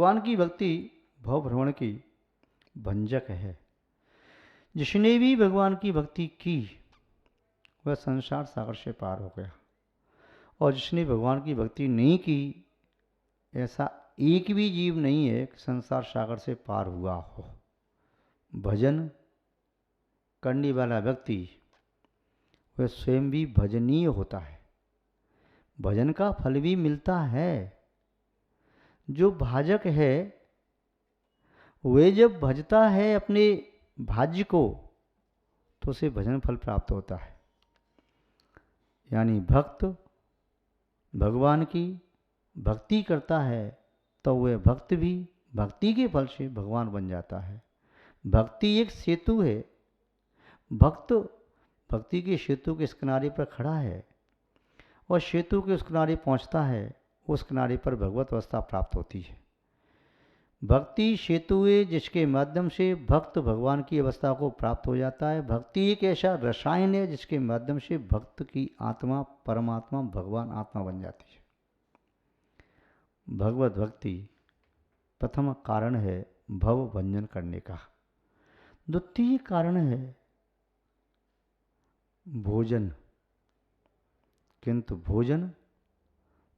भगवान की भक्ति भव भ्रमण की भंजक है। जिसने भी भगवान की भक्ति की वह संसार सागर से पार हो गया, और जिसने भगवान की भक्ति नहीं की ऐसा एक भी जीव नहीं है कि संसार सागर से पार हुआ हो। भजन करने वाला व्यक्ति वह स्वयं भी भजनीय होता है, भजन का फल भी मिलता है। जो भाजक है वे जब भजता है अपने भाज्य को तो उसे भजन फल प्राप्त होता है। यानी भक्त भगवान की भक्ति करता है तो वह भक्त भी भक्ति के फल से भगवान बन जाता है। भक्ति एक सेतु है। भक्त भक्ति के सेतु के इस किनारे पर खड़ा है और सेतु के उस किनारे पहुंचता है, उस किनारे पर भगवत अवस्था प्राप्त होती है। भक्ति सेतु है जिसके माध्यम से भक्त भगवान की अवस्था को प्राप्त हो जाता है। भक्ति एक ऐसा रसायन है जिसके माध्यम से भक्त की आत्मा परमात्मा भगवान आत्मा बन जाती है। भगवत भक्ति प्रथम कारण है भव भंजन करने का। द्वितीय कारण है भोजन, किंतु भोजन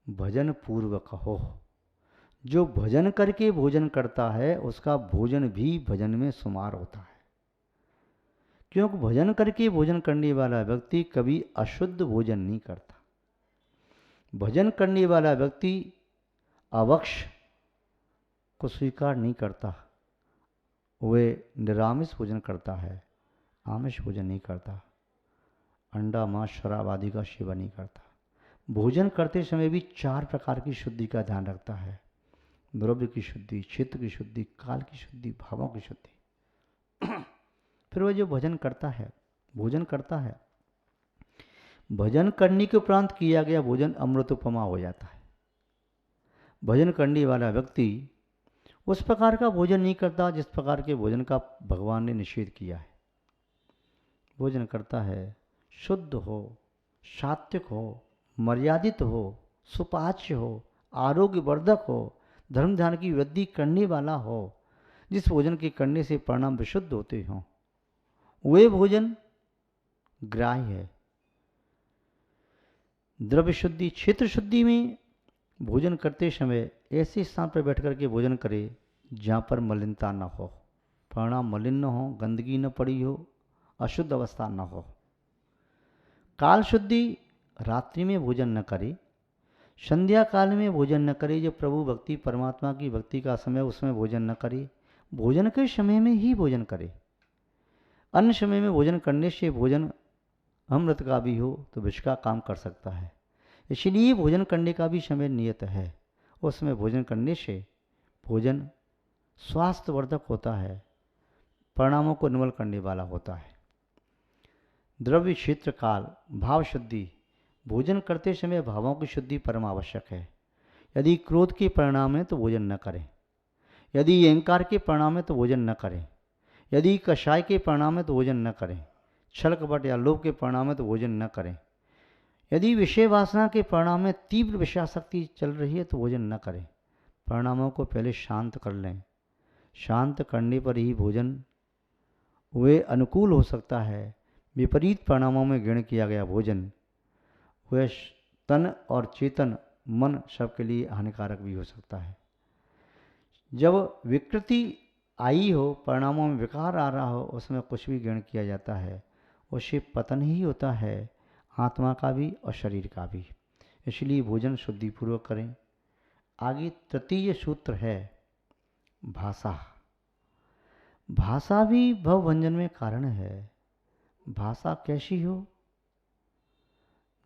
भजन पूर्वक हो। जो भजन करके भोजन करता है उसका भोजन भी भजन में शुमार होता है, क्योंकि भजन करके भोजन करने वाला व्यक्ति कभी अशुद्ध भोजन नहीं करता। भजन करने वाला व्यक्ति अवक्ष को स्वीकार नहीं करता, वे निरामिष भोजन करता है, आमिष भोजन नहीं करता, अंडा मांस शराब आदि का सेवन नहीं करता। भोजन करते समय भी 4 प्रकार की शुद्धि का ध्यान रखता है। द्रव्य की शुद्धि, क्षेत्र की शुद्धि, काल की शुद्धि, भावों की शुद्धि। फिर वह जो भजन करता है, भोजन करता है, भजन करने के उपरांत किया गया भोजन अमृत उपमा हो जाता है। भजन करने वाला व्यक्ति उस प्रकार का भोजन नहीं करता जिस प्रकार के भोजन का भगवान ने निषेध किया है। भोजन करता है शुद्ध हो, सात्विक हो, मर्यादित हो, सुपाच्य हो, आरोग्यवर्धक हो, धर्म ध्यान की वृद्धि करने वाला हो, जिस भोजन के करने से परिणाम विशुद्ध होते हों, वे भोजन ग्राह्य है। द्रव्य शुद्धि, क्षेत्र शुद्धि में भोजन करते समय ऐसे स्थान पर बैठ करके भोजन करे जहाँ पर मलिनता न हो, परिणाम मलिन न हो, गंदगी न पड़ी हो, अशुद्ध अवस्था न हो। काल शुद्धि, रात्रि में भोजन न करे, संध्या काल में भोजन न करे। जब प्रभु भक्ति परमात्मा की भक्ति का समय उसमें भोजन न करे, भोजन के समय में ही भोजन करे। अन्य समय में भोजन करने से भोजन अमृत का भी हो तो विष का काम कर सकता है। इसलिए भोजन करने का भी समय नियत है। उसमें भोजन करने से भोजन स्वास्थ्यवर्धक होता है, परिणामों को निवल करने वाला होता है। द्रव्य क्षेत्र काल भाव शुद्धि, भोजन करते समय भावों की शुद्धि परम आवश्यक है। यदि क्रोध के परिणाम है तो भोजन न करें, यदि अहंकार के परिणाम है तो भोजन न करें, यदि कषाय के परिणाम है तो भोजन न करें, छल कपट या लोभ के परिणाम है तो भोजन न करें, यदि विषय वासना के परिणाम में तीव्र विषयासक्ति चल रही है तो भोजन न करें। परिणामों को पहले शांत कर लें, शांत करने पर ही भोजन वे अनुकूल हो सकता है। विपरीत परिणामों में ग्रहण किया गया भोजन वह तन और चेतन मन सबके लिए हानिकारक भी हो सकता है। जब विकृति आई हो, परिणामों में विकार आ रहा हो, उसमें कुछ भी ग्रहण किया जाता है उससे पतन ही होता है, आत्मा का भी और शरीर का भी। इसलिए भोजन शुद्धिपूर्वक करें। आगे तृतीय सूत्र है भाषा। भाषा भी भवभंजन में कारण है। भाषा कैसी हो?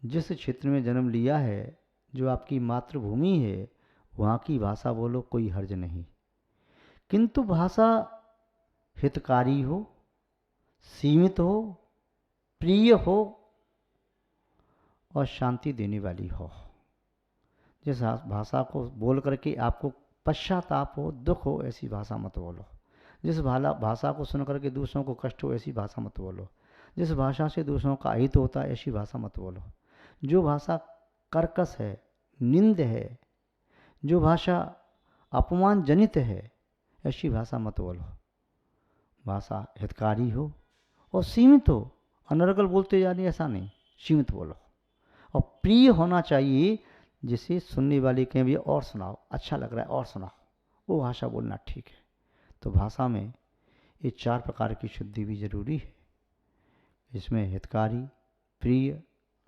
जिस क्षेत्र में जन्म लिया है, जो आपकी मातृभूमि है, वहाँ की भाषा बोलो, कोई हर्ज नहीं। किंतु भाषा हितकारी हो, सीमित हो, प्रिय हो और शांति देने वाली हो। जिस भाषा को बोल करके आपको पश्चाताप हो, दुख हो, ऐसी भाषा मत बोलो। जिस भाषा को सुन करके दूसरों को कष्ट हो, ऐसी भाषा मत बोलो। जिस भाषा से दूसरों का अहित होता है, ऐसी भाषा मत बोलो। जो भाषा कर्कश है, निंद है, जो भाषा अपमान जनित है, ऐसी भाषा मत बोलो। भाषा हितकारी हो और सीमित हो। अनर्गल बोलते जा रही ऐसा नहीं, सीमित बोलो। और प्रिय होना चाहिए, जिसे सुनने वाले कहें भैया और सुनाओ, अच्छा लग रहा है और सुनाओ, वो भाषा बोलना ठीक है। तो भाषा में ये 4 प्रकार की शुद्धि भी जरूरी है। इसमें हितकारी, प्रिय,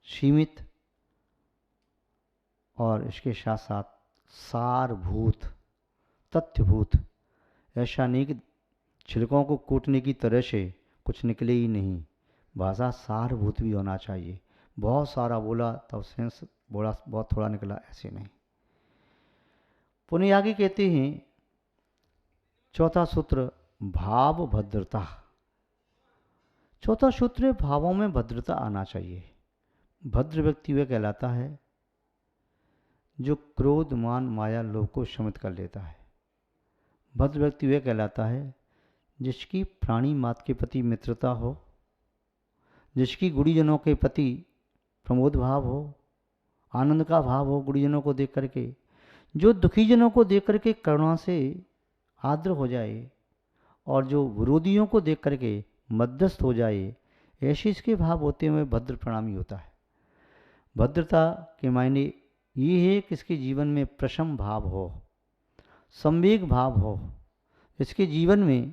सीमित और इसके साथ साथ सारभूत, तथ्यभूत। ऐसा नहीं कि छिलकों को कूटने की तरह से कुछ निकले ही नहीं। भाषा सारभूत भी होना चाहिए। बहुत सारा बोला तब सेंस बोला, बहुत थोड़ा निकला, ऐसे नहीं। पुण्य आगे कहते हैं चौथा सूत्र, भाव भद्रता। चौथा सूत्र है भावों में भद्रता आना चाहिए। भद्र व्यक्ति वह कहलाता है जो क्रोध, मान, माया, लोभ को शमित कर लेता है। भद्र व्यक्ति वह कहलाता है जिसकी प्राणी मात्र के प्रति मित्रता हो, जिसकी गुरुजनों के प्रति प्रमोद भाव हो, आनंद का भाव हो गुरुजनों को देख करके, जो दुखीजनों को देख करके करुणा से आर्द्र हो जाए और जो विरोधियों को देख करके मध्यस्थ हो जाए, ऐसे इसके भाव होते हुए भद्र प्रणामी होता है। भद्रता के मायने ये है कि इसके जीवन में प्रशम भाव हो, संवेग भाव हो, इसके जीवन में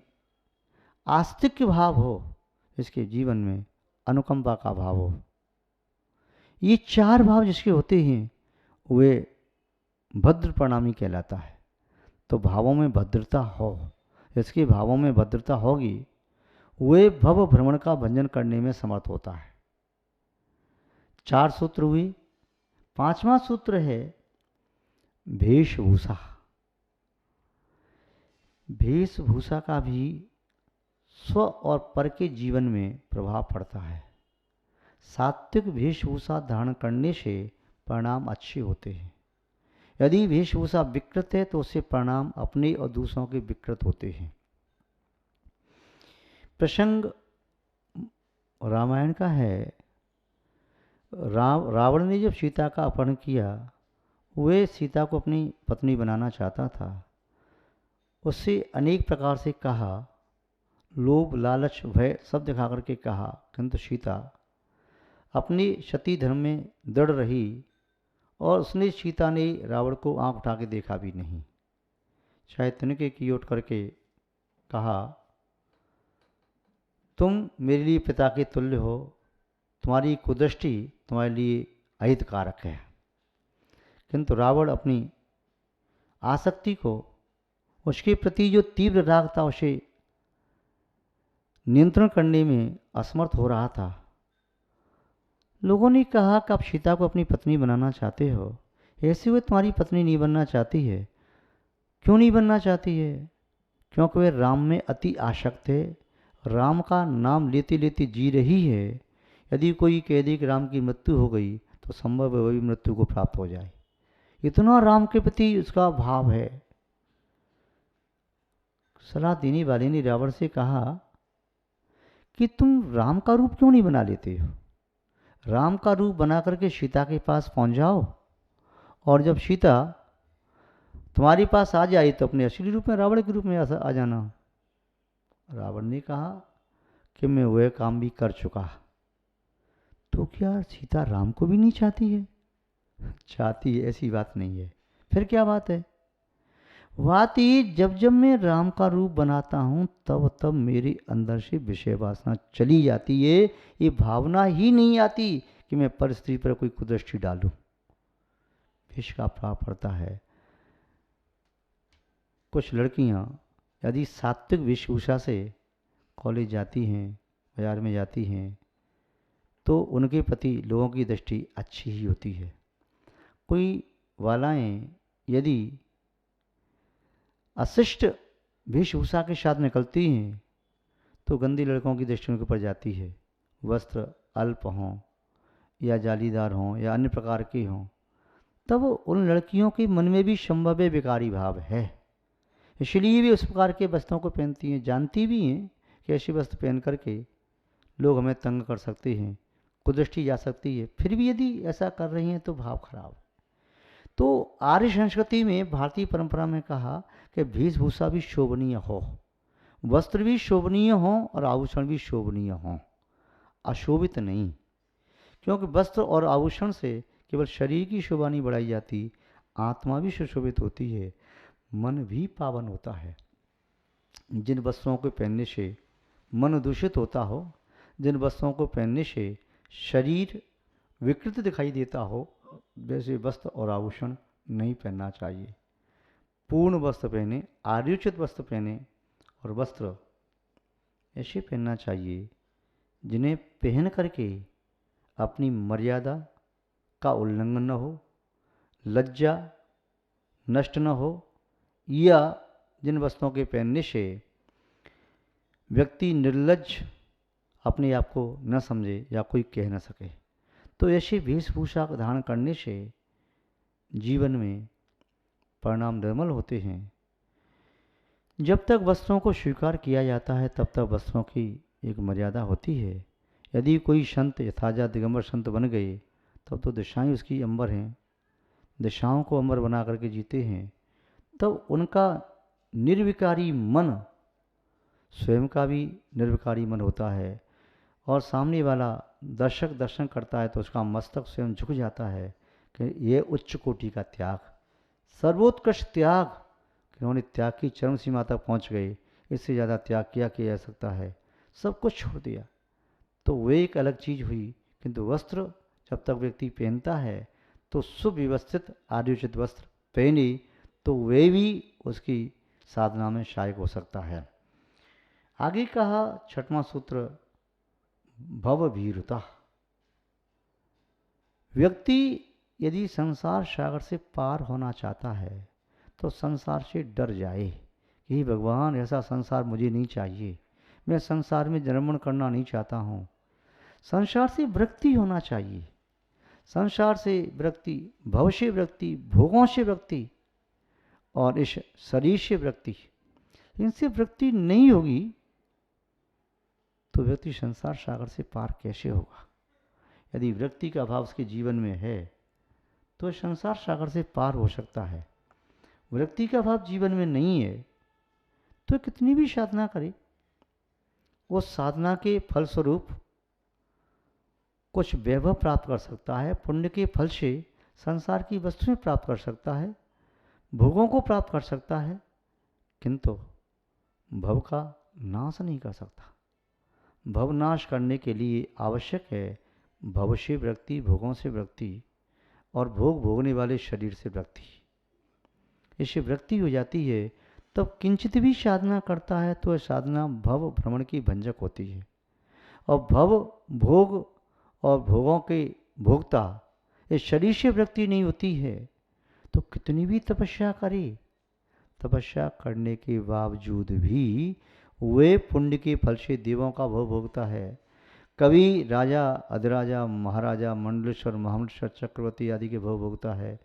आस्तिक्य भाव हो, इसके जीवन में अनुकंपा का भाव हो। ये 4 भाव जिसके होते हैं वे भद्र प्रणामी कहलाता है। तो भावों में भद्रता हो, इसके भावों में भद्रता होगी, वे भव भ्रमण का भंजन करने में समर्थ होता है। 4 सूत्र हुए। 5वां सूत्र है वेशभूषा। वेशभूषा का भी स्व और पर के जीवन में प्रभाव पड़ता है। सात्विक वेशभूषा धारण करने से परिणाम अच्छे होते हैं। यदि वेशभूषा विकृत है तो उससे परिणाम अपने और दूसरों के विकृत होते हैं। प्रसंग रामायण का है। रावण ने जब सीता का अपहरण किया, वे सीता को अपनी पत्नी बनाना चाहता था। उससे अनेक प्रकार से कहा, लोभ, लालच, भय सब दिखा करके कहा, किंतु सीता अपनी सती धर्म में दृढ़ रही और सीता ने रावण को आंख उठा के देखा भी नहीं। चाहे तिनके की ओट करके कहा, तुम मेरे लिए पिता के तुल्य हो, तुम्हारी कुदृष्टि तुम्हारे लिए अहितकारक है। किंतु रावण अपनी आसक्ति को, उसके प्रति जो तीव्र राग था, उसे नियंत्रण करने में असमर्थ हो रहा था। लोगों ने कहा कि आप सीता को अपनी पत्नी बनाना चाहते हो, ऐसे हुए तुम्हारी पत्नी नहीं बनना चाहती है। क्यों नहीं बनना चाहती है? क्योंकि वे राम में अति आसक्त है, राम का नाम लेते लेते जी रही है। यदि कोई कह दे कि राम की मृत्यु हो गई तो संभव है वही मृत्यु को प्राप्त हो जाए। इतना राम के प्रति उसका भाव है। सलाह देने वाले ने रावण से कहा कि तुम राम का रूप क्यों नहीं बना लेते हो? राम का रूप बना करके सीता के पास पहुंच जाओ, और जब सीता तुम्हारे पास आ जाए तो अपने असली रूप में, रावण के रूप में आ जाना। रावण ने कहा कि मैं वह काम भी कर चुका। तो क्या सीता राम को भी नहीं चाहती है? चाहती है, ऐसी बात नहीं है। फिर क्या बात है? बात ये, जब जब मैं राम का रूप बनाता हूं तब तब मेरे अंदर से विषय वासना चली जाती है। ये भावना ही नहीं आती कि मैं पर स्त्री पर कोई कुदृष्टि डालूं। विष का प्रभाव पड़ता है। कुछ लड़कियां यदि सात्विक वेशभूषा से कॉलेज जाती हैं, बाजार में जाती हैं, तो उनके प्रति लोगों की दृष्टि अच्छी ही होती है। कोई वालाएं यदि अशिष्ट वेशभूषा के साथ निकलती हैं तो गंदी लड़कों की दृष्टि उनके ऊपर जाती है। वस्त्र अल्प हों या जालीदार हों या अन्य प्रकार के हों, तब उन लड़कियों के मन में भी संभव विकारी भाव है। इसलिए भी उस प्रकार के वस्त्रों को पहनती हैं। जानती भी हैं कि ऐसे वस्त्र पहन करके लोग हमें तंग कर सकते हैं, कुदृष्टि जा सकती है, फिर भी यदि ऐसा कर रही हैं तो भाव खराब। तो आर्य संस्कृति में, भारतीय परंपरा में कहा कि वेशभूषा भी शोभनीय हो, वस्त्र भी शोभनीय हो और आभूषण भी शोभनीय हो, अशोभित नहीं। क्योंकि वस्त्र और आभूषण से केवल शरीर की शोभा नहीं बढ़ाई जाती, आत्मा भी सुशोभित होती है, मन भी पावन होता है। जिन वस्त्रों को पहनने से मन दूषित होता हो, जिन वस्त्रों को पहनने से शरीर विकृत दिखाई देता हो, वैसे वस्त्र और आभूषण नहीं पहनना चाहिए। पूर्ण वस्त्र पहने, आर्योचित वस्त्र पहने, और वस्त्र ऐसे पहनना चाहिए जिन्हें पहन करके अपनी मर्यादा का उल्लंघन न हो, लज्जा नष्ट न हो, या जिन वस्त्रों के पहनने से व्यक्ति निर्लज्ज अपने आप को न समझे या कोई कह न सके। तो ऐसे वेशभूषा धारण करने से जीवन में परिणाम निर्मल होते हैं। जब तक वस्त्रों को स्वीकार किया जाता है तब तक वस्त्रों की एक मर्यादा होती है। यदि कोई संत यथाजा दिगंबर संत बन गए तब तो दिशाएं उसकी अंबर हैं, दिशाओं को अंबर बना करके जीते हैं, तब उनका निर्विकारी मन स्वयं का भी निर्विकारी मन होता है, और सामने वाला दर्शक दर्शन करता है तो उसका मस्तक स्वयं झुक जाता है कि ये उच्च कोटि का त्याग, सर्वोत्कृष्ट त्याग, उन्होंने त्याग की चरम सीमा तक पहुंच गए। इससे ज़्यादा त्याग किया जा सकता है, सब कुछ छोड़ दिया। तो वे एक अलग चीज़ हुई। किंतु वस्त्र जब तक व्यक्ति पहनता है तो सुव्यवस्थित आर्योचित वस्त्र पहने तो वे भी उसकी साधना में सहायक हो सकता है। आगे कहा 6वां सूत्र, भवभीरुता। व्यक्ति यदि संसार सागर से पार होना चाहता है तो संसार से डर जाए कि भगवान ऐसा संसार मुझे नहीं चाहिए, मैं संसार में जन्मन करना नहीं चाहता हूँ। संसार से विरक्ति होना चाहिए, संसार से विरक्ति, भव से विरक्ति, भोगों से विरक्ति और इस शरीर से विरक्ति, इनसे विरक्ति नहीं होगी तो व्यक्ति संसार सागर से पार कैसे होगा। यदि विरक्ति का भाव उसके जीवन में है तो संसार सागर से पार हो सकता है। विरक्ति का भाव जीवन में नहीं है तो कितनी भी साधना करे, उस साधना के फलस्वरूप कुछ वैभव प्राप्त कर सकता है, पुण्य के फल से संसार की वस्तुएं प्राप्त कर सकता है, भोगों को प्राप्त कर सकता है, किंतु भव का नाश नहीं कर सकता। भव नाश करने के लिए आवश्यक है भव से विरक्ति, भोगों से विरक्ति, और भोग भोगने वाले शरीर से विरक्ति। इससे विरक्ति हो जाती है तब किंचित भी साधना करता है तो साधना भव भ्रमण की भंजक होती है। और भव भोग और भोगों के भोक्ता इस शरीर से विरक्ति नहीं होती है तो कितनी भी तपस्या करे, तपस्या करने के बावजूद भी वे पुण्य के फल से देवों का भोग भोगता है। कभी राजा, अधिराजा, महाराजा, मंडलेश्वर, महामंडलेश्वर, चक्रवर्ती आदि के भोग भोगता है,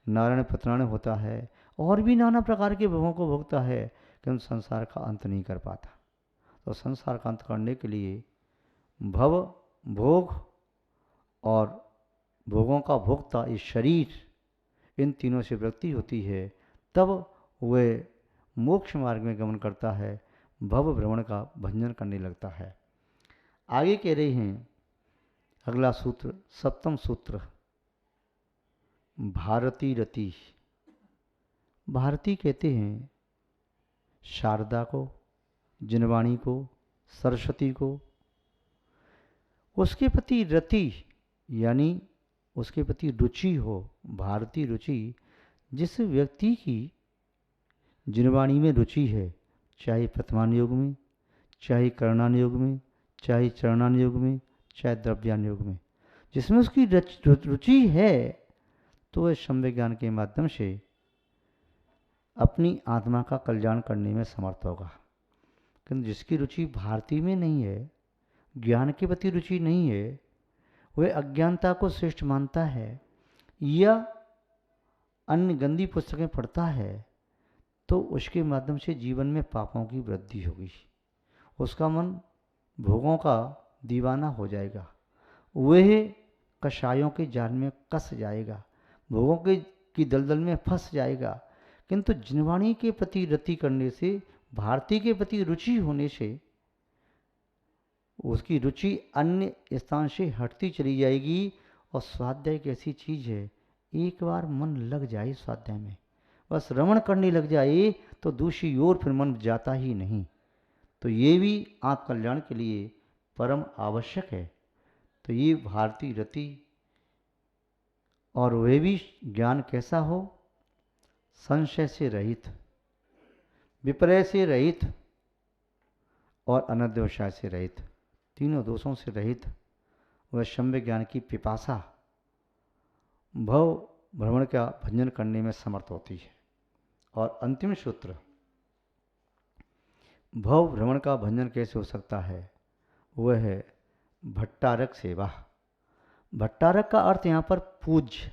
नारायण पत्रायण होता है, और भी नाना प्रकार के भोगों को भोगता है, किंतु संसार का अंत नहीं कर पाता। तो संसार का अंत करने के लिए भव, भोग और भोगों का भोक्ता इस शरीर, इन तीनों से विरक्ति होती है, तब वह मोक्ष मार्ग में गमन करता है, भव भ्रमण का भंजन करने लगता है। आगे कह रहे हैं अगला सूत्र, 7वां सूत्र, भारती रति। भारती कहते हैं शारदा को, जिनवाणी को, सरस्वती को। उसके प्रति रति यानी उसके प्रति रुचि हो, भारती रुचि। जिस व्यक्ति की जिनवाणी में रुचि है, चाहे प्रथमान योग में, चाहे करणान योग में, चाहे चरणान योग में, चाहे द्रव्यान योग में, जिसमें उसकी रुचि है तो वह सम्यक ज्ञान के माध्यम से अपनी आत्मा का कल्याण करने में समर्थ होगा। किंतु जिसकी रुचि भारती में नहीं है, ज्ञान के प्रति रुचि नहीं है, वह अज्ञानता को श्रेष्ठ मानता है या अन्य गंदी पुस्तकें पढ़ता है तो उसके माध्यम से जीवन में पापों की वृद्धि होगी। उसका मन भोगों का दीवाना हो जाएगा, वह कषायों के जाल में कस जाएगा, भोगों के की दलदल में फंस जाएगा। किंतु जिनवाणी के प्रति रति करने से, भारती के प्रति रुचि होने से उसकी रुचि अन्य स्थान से हटती चली जाएगी। और स्वाध्याय एक ऐसी चीज है, एक बार मन लग जाए स्वाध्याय में, बस रमण करने लग जाए तो दूसरी ओर फिर मन जाता ही नहीं। तो ये भी आप कल्याण के लिए परम आवश्यक है। तो ये भारती रति, और वह भी ज्ञान कैसा हो, संशय से रहित, विपर्य से रहित और अनध्यवसाय से रहित, तीनों दोषों से रहित वह सम्य ज्ञान की पिपासा भव भ्रमण का भंजन करने में समर्थ होती है। और अंतिम सूत्र, भव भ्रमण का भंजन कैसे हो सकता है, वह है भट्टारक सेवा। भट्टारक का अर्थ यहाँ पर पूज्य,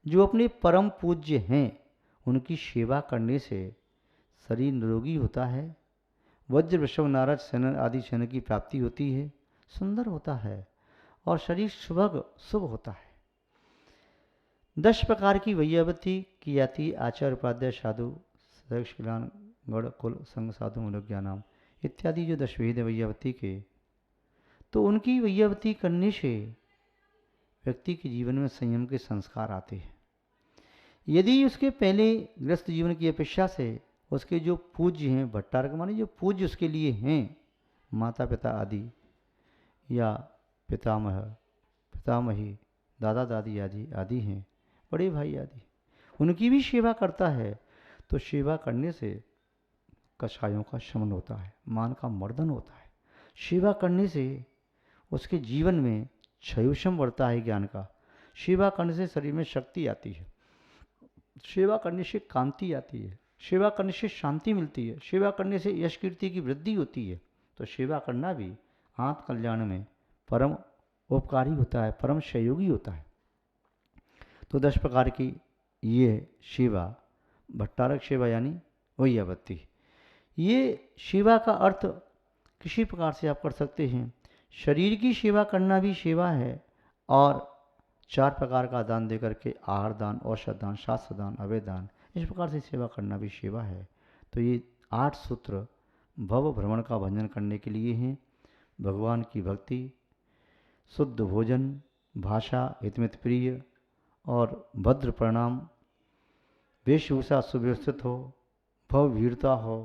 जो अपने परम पूज्य हैं उनकी सेवा करने से शरीर निरोगी होता है, वज्र वृषभ नारद सेन आदि सेना की प्राप्ति होती है, सुंदर होता है और शरीर शुभ होता है। 10 प्रकार की वैयावती की जाती, आचार्य उपाध्याय साधु शिलान गण कुल संघ साधु मनोज्ञानाम इत्यादि जो 10 वेद वैयावती के, तो उनकी वैयावती करने से व्यक्ति के जीवन में संयम के संस्कार आते हैं। यदि उसके पहले गृहस्थ जीवन की अपेक्षा से उसके जो पूज्य हैं, भट्टारक माने जो पूज्य उसके लिए हैं, माता पिता आदि या पितामह पितामही दादा दादी आदि हैं, बड़े भाई आदि, उनकी भी सेवा करता है, तो सेवा करने से कषायों का शमन होता है, मान का मर्दन होता है। सेवा करने से उसके जीवन में क्षयोषम बढ़ता है ज्ञान का। सेवा करने से शरीर में शक्ति आती है, सेवा करने से कांति आती है, सेवा करने से शांति मिलती है, सेवा करने से यश कीर्ति की वृद्धि होती है। तो सेवा करना भी आत्म कल्याण में परम उपकारी होता है, परम सहयोगी होता है। तो 10 प्रकार की ये सेवा, भट्टारक सेवा यानी वैयावती। ये सेवा का अर्थ किसी प्रकार से आप कर सकते हैं। शरीर की सेवा करना भी सेवा है, और 4 प्रकार का दान देकर के, आहार दान, औषध दान, शास्त्र दान, अवय दान, इस प्रकार से सेवा करना भी सेवा है। तो ये 8 सूत्र भव भ्रमण का भंजन करने के लिए हैं। भगवान की भक्ति, शुद्ध भोजन, भाषा हितमित प्रिय और भद्र प्रणाम, वेशभूषा सुव्यवस्थित हो, भव वीरता हो,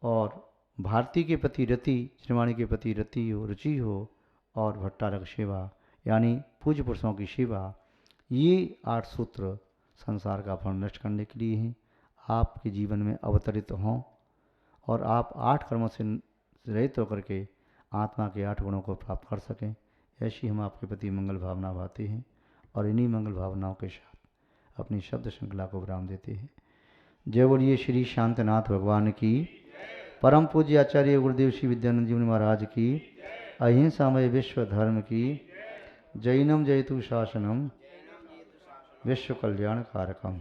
और भारती के प्रति रति, श्रीवाणी के प्रति रति हो, रुचि हो, और भट्टारक सेवा यानी पूज्य पुरुषों की सेवा। ये 8 सूत्र संसार का फल नष्ट करने के लिए हैं, आपके जीवन में अवतरित हों और आप 8 कर्मों से रहित होकर के आत्मा के 8 गुणों को प्राप्त कर सकें। ऐसी हम आपके प्रति मंगल भावना भाते हैं और इन्हीं मंगल भावनाओं के साथ अपनी शब्द श्रृंखला को विराम देते हैं। जय बोलिए श्री शांतनाथ भगवान की, परम पूज्य आचार्य गुरुदेव श्री विद्यानंद जी महाराज की, अहिंसामय विश्व धर्म की, जैनम जयतु शासनम विश्व कल्याण कारकम।